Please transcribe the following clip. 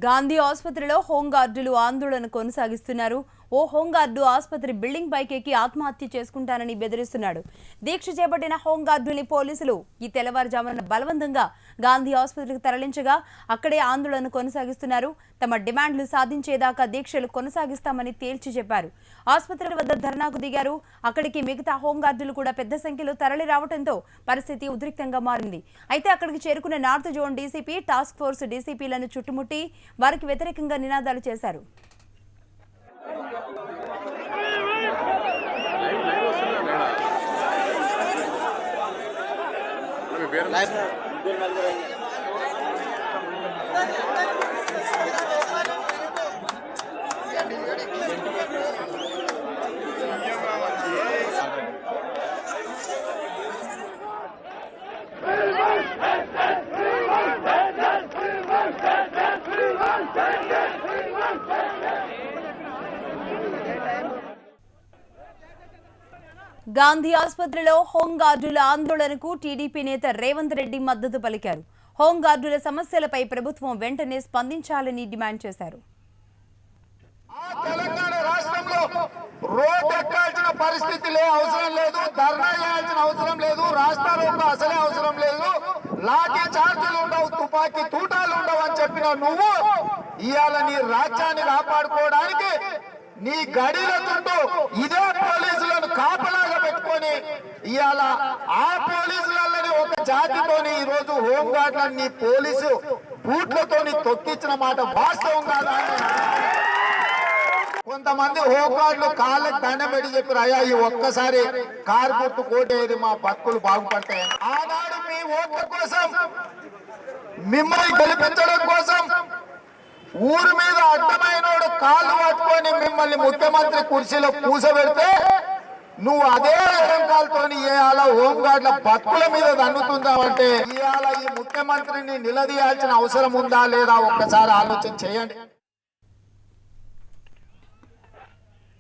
గాంధీ ఆసుపత్రిలో హోంగార్డులు ఆందోళన కొనసాగిస్తున్నారు. ఓ హోంగార్డు ఆసుపత్రి బిల్డింగ్ పైకెక్కి ఆత్మహత్య చేసుకుంటానని బెదిరిస్తున్నాడు. దీక్ష చేపట్టిన హోంగార్డుని పోలీసులు ఈ తెల్లవారుజామున బలవంతంగా గాంధీ ఆసుపత్రికి తరలించగా అక్కడే ఆందోళన కొనసాగిస్తున్నారు. తమ డిమాండ్లు సాధించేదాకా దీక్షలు కొనసాగిస్తామని తేల్చి చెప్పారు. ఆసుపత్రి వద్ద ధర్నాకు దిగారు. అక్కడికి మిగతా హోంగార్డులు కూడా పెద్ద సంఖ్యలో తరలి రావడంతో పరిస్థితి ఉద్రిక్తంగా మారింది. అయితే అక్కడికి చేరుకున్న north zone DCP, task force డీసీపీలను చుట్టుముట్టి వారికి వ్యతిరేకంగా నినాదాలు చేశారు. గాంధీ ఆసుపత్రిలో హోంగార్డుల ఆందోళనకు టీడీపీ నేత రేవంత్ రెడ్డి మద్దతు పలికారు. హోంగార్డుల సమస్యలపై ప్రభుత్వం వెంటనే స్పందించాలని డిమాండ్ చేశారు. తెలంగాణ రాష్ట్రంలో రోడ్ ఎక్కాల్సిన పరిస్థితి అవసరం లేదు, ధర్నా చేయాల్సిన అవసరం లేదు, రాష్ట్రాలకు అసలే అవసరం లేదు, లాఠీ చార్జీలు ఉండవు, తుపాకీ తూటాలు ఉండవు అని చెప్పిన నువ్వు ఇవాళ నీ రాజ్యాన్ని కాపాడుకోవడానికి నీ గడిల చుట్టూ ఇదే పోలీసులను కాపలాగా పెట్టుకొని ఇవాళ ఆ పోలీసులని ఒక జాతితోని ఈ రోజు హోంగార్డులను నీ పోలీసు బూట్లతోని తొక్కించిన మాట వాస్తవం కాదా? కొంతమంది హోంగార్డులు కాళ్ళకి దండం పెట్టి చెప్పారు, అయ్యా ఈ ఒక్కసారి కారు గుర్తు కోటేది మా బతుకులు బాగుపడతాయి. ఆనాడు మీ ఓట్ల కోసం, మిమ్మల్ని గెలిపించడం కోసం ఊరి మీద అడ్డమైనోడు కాళ్ళు పట్టుకొని మిమ్మల్ని ముఖ్యమంత్రి కుర్చీలో కూసబెడితే నువ్వు అదే ఎడంకాలతో ఇవాళ హోంగార్డుల బతుకుల మీద దన్నుతుందామంటే ఇవాళ ఈ ముఖ్యమంత్రిని నిలదీయాల్సిన అవసరం ఉందా లేదా ఒక్కసారి ఆలోచన చేయండి.